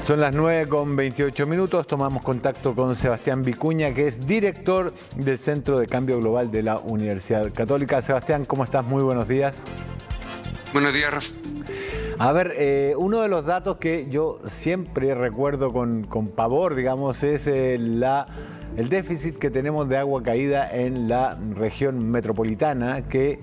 Son las 9:28. Tomamos contacto con Sebastián Vicuña, que es director del Centro de Cambio Global de la Universidad Católica. Sebastián, ¿cómo estás? Muy buenos días. Buenos días, Rafa. A ver, uno de los datos que yo siempre recuerdo con pavor, digamos, es el déficit que tenemos de agua caída en la región metropolitana, que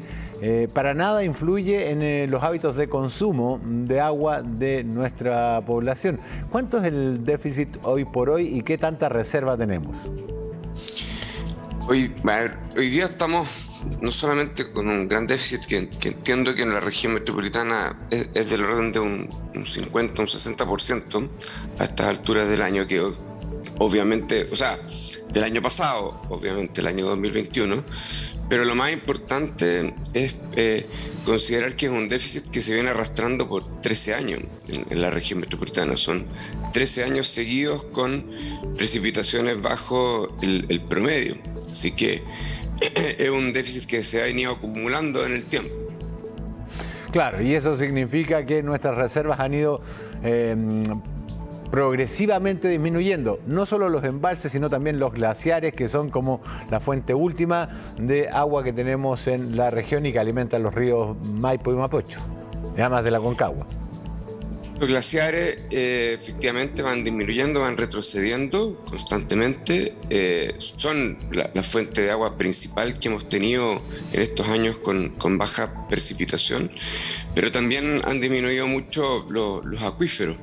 para nada influye en los hábitos de consumo de agua de nuestra población. ¿Cuánto es el déficit hoy por hoy y qué tanta reserva tenemos? Hoy día estamos no solamente con un gran déficit que entiendo que en la región metropolitana es del orden de un 50, un 60% a estas alturas del año, que obviamente, o sea, del año pasado, obviamente el año 2021, pero lo más importante es considerar que es un déficit que se viene arrastrando por 13 años en la región metropolitana. Son 13 años seguidos con precipitaciones bajo el promedio. Así que es un déficit que se ha venido acumulando en el tiempo. Claro, y eso significa que nuestras reservas han ido progresivamente disminuyendo, no solo los embalses, sino también los glaciares, que son como la fuente última de agua que tenemos en la región y que alimentan los ríos Maipo y Mapocho, además de la Concagua. Los glaciares efectivamente van disminuyendo, van retrocediendo constantemente. Son la fuente de agua principal que hemos tenido en estos años con baja precipitación, pero también han disminuido mucho los acuíferos.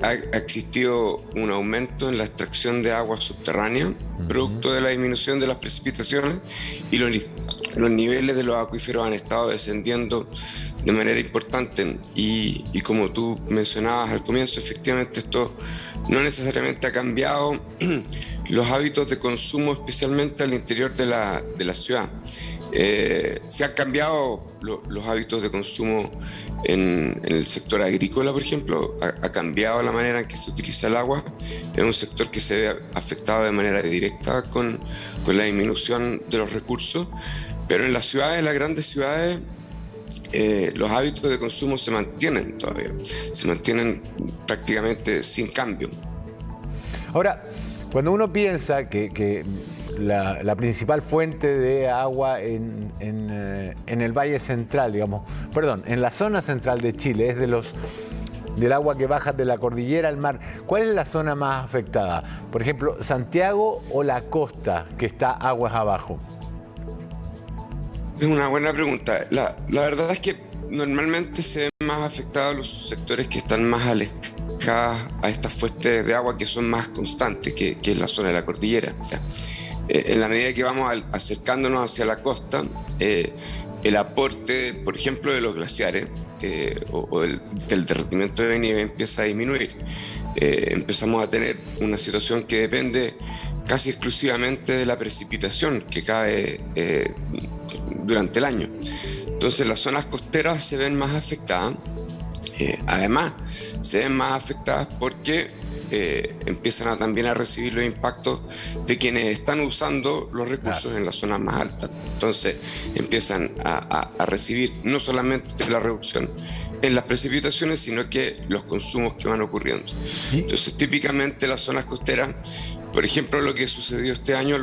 Ha existido un aumento en la extracción de agua subterránea, producto de la disminución de las precipitaciones, y los niveles de los acuíferos han estado descendiendo de manera importante, y como tú mencionabas al comienzo, efectivamente esto no necesariamente ha cambiado los hábitos de consumo, especialmente al interior de la ciudad. Se han cambiado los hábitos de consumo en el sector agrícola, por ejemplo. Ha cambiado la manera en que se utiliza el agua. Es un sector que se ve afectado de manera directa con la disminución de los recursos, pero en las ciudades, en las grandes ciudades, los hábitos de consumo se mantienen todavía, se mantienen prácticamente sin cambio. Ahora, cuando uno piensa que la principal fuente de agua en el Valle Central, digamos, perdón, en la zona central de Chile, es del agua que baja de la cordillera al mar, ¿cuál es la zona más afectada? Por ejemplo, ¿Santiago o la costa, que está aguas abajo? Es una buena pregunta. La verdad es que normalmente se ven más afectados los sectores que están más alejados a estas fuentes de agua, que son más constantes, que es la zona de la cordillera. En la medida que vamos acercándonos hacia la costa, el aporte, por ejemplo, de los glaciares o del derretimiento de nieve empieza a disminuir. Empezamos a tener una situación que depende casi exclusivamente de la precipitación que cae durante el año. Entonces las zonas costeras se ven más afectadas. Además, se ven más afectadas porque empiezan también a recibir los impactos de quienes están usando los recursos en las zonas más altas. Entonces empiezan a recibir no solamente la reducción en las precipitaciones, sino que los consumos que van ocurriendo. Entonces, típicamente las zonas costeras, por ejemplo, lo que ha sucedido este año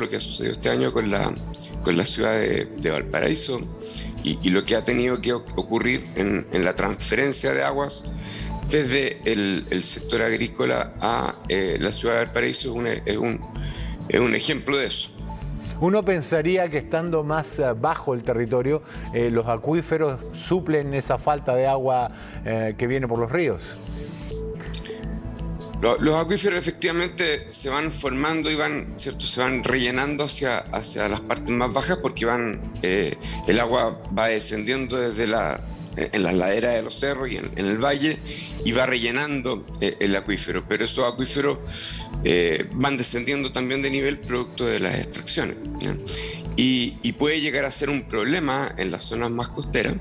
con la ciudad de Valparaíso, y lo que ha tenido que ocurrir en la transferencia de aguas desde el sector agrícola a la ciudad de Valparaíso es un ejemplo de eso. Uno pensaría que estando más bajo el territorio, los acuíferos suplen esa falta de agua que viene por los ríos. Los acuíferos efectivamente se van formando y se van rellenando hacia las partes más bajas, porque el agua va descendiendo en las laderas de los cerros y en el valle, y va rellenando el acuífero, pero esos acuíferos van descendiendo también de nivel producto de las extracciones, ¿ya? Y puede llegar a ser un problema en las zonas más costeras.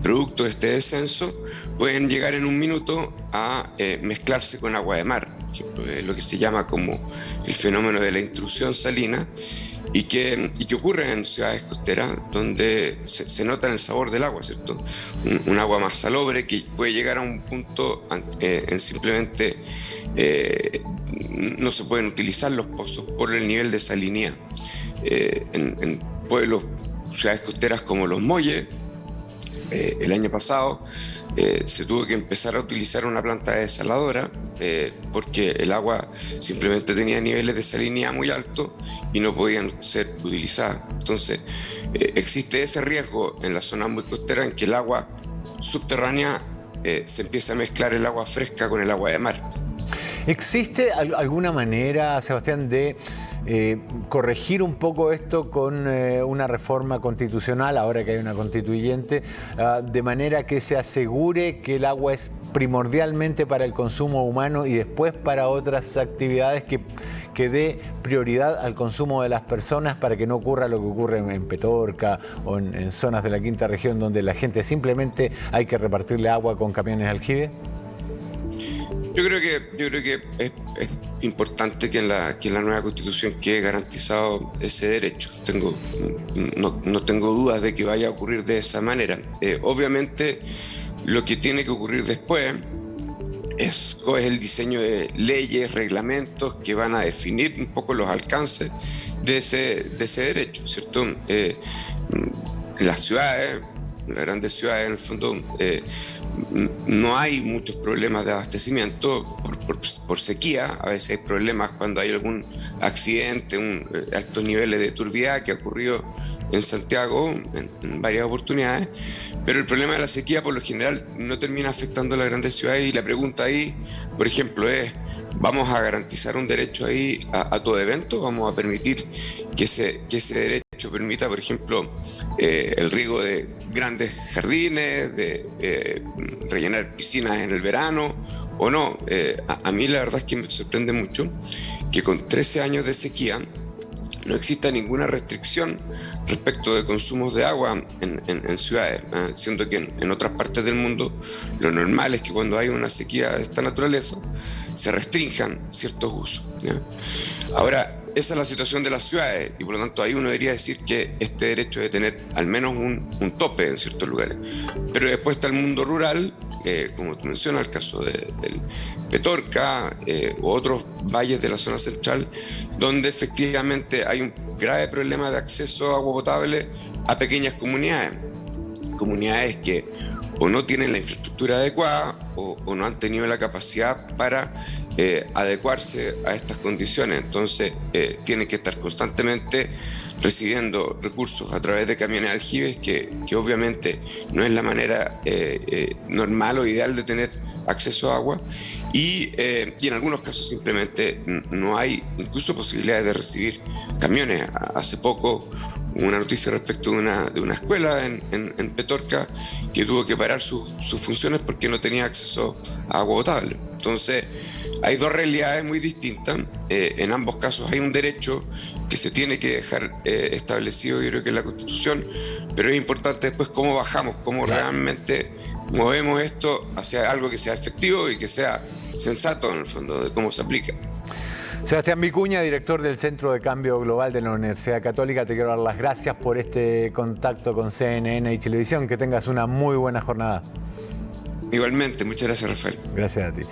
Producto de este descenso, pueden llegar en un minuto a mezclarse con agua de mar, por ejemplo, lo que se llama como el fenómeno de la intrusión salina, y que ocurre en ciudades costeras donde se nota el sabor del agua, ¿cierto? Un agua más salobre que puede llegar a un punto en simplemente no se pueden utilizar los pozos por el nivel de salinidad. En pueblos, ciudades costeras como Los Molles, el año pasado se tuvo que empezar a utilizar una planta desaladora porque el agua simplemente tenía niveles de salinidad muy altos y no podían ser utilizadas. Entonces, existe ese riesgo en las zonas muy costeras en que el agua subterránea se empieza a mezclar el agua fresca con el agua de mar. ¿Existe alguna manera, Sebastián, de corregir un poco esto con una reforma constitucional, ahora que hay una constituyente, de manera que se asegure que el agua es primordialmente para el consumo humano y después para otras actividades, que dé prioridad al consumo de las personas para que no ocurra lo que ocurre en Petorca o en zonas de la quinta región donde la gente simplemente hay que repartirle agua con camiones de aljibe? Yo creo que es importante que en la nueva Constitución quede garantizado ese derecho. No tengo dudas de que vaya a ocurrir de esa manera. Obviamente, lo que tiene que ocurrir después es el diseño de leyes, reglamentos que van a definir un poco los alcances de ese derecho, ¿cierto? En las ciudades, en las grandes ciudades, en el fondo, no hay muchos problemas de abastecimiento por sequía. A veces hay problemas cuando hay algún accidente, altos niveles de turbiedad que ha ocurrido en Santiago en varias oportunidades, pero el problema de la sequía por lo general no termina afectando a las grandes ciudades, y la pregunta ahí, por ejemplo, es: ¿vamos a garantizar un derecho ahí a todo evento? ¿Vamos a permitir que ese derecho permita, por ejemplo, el riego de grandes jardines, de rellenar piscinas en el verano o no? A mí la verdad es que me sorprende mucho que con 13 años de sequía no exista ninguna restricción respecto de consumos de agua en ciudades, siendo que en otras partes del mundo lo normal es que cuando hay una sequía de esta naturaleza se restrinjan ciertos usos, ¿ya? Ahora, esa es la situación de las ciudades y por lo tanto ahí uno debería decir que este derecho debe tener al menos un tope en ciertos lugares. Pero después está el mundo rural, como tú mencionas, el caso del Petorca u otros valles de la zona central, donde efectivamente hay un grave problema de acceso a agua potable a pequeñas comunidades que o no tienen la infraestructura adecuada o no han tenido la capacidad para adecuarse a estas condiciones. Entonces tienen que estar constantemente recibiendo recursos a través de camiones aljibes, que obviamente no es la manera normal o ideal de tener acceso a agua, y en algunos casos simplemente no hay incluso posibilidades de recibir camiones. Hace poco hubo una noticia respecto de una escuela en Petorca que tuvo que parar sus funciones porque no tenía acceso a agua potable. Entonces hay dos realidades muy distintas. En ambos casos hay un derecho que se tiene que dejar establecido, yo creo que en la Constitución, pero es importante después cómo bajamos, cómo realmente movemos esto hacia algo que sea efectivo y que sea sensato en el fondo de cómo se aplica. Sebastián Vicuña, director del Centro de Cambio Global de la Universidad Católica, te quiero dar las gracias por este contacto con CNN y Chilevisión. Que tengas una muy buena jornada. Igualmente, muchas gracias, Rafael. Gracias a ti.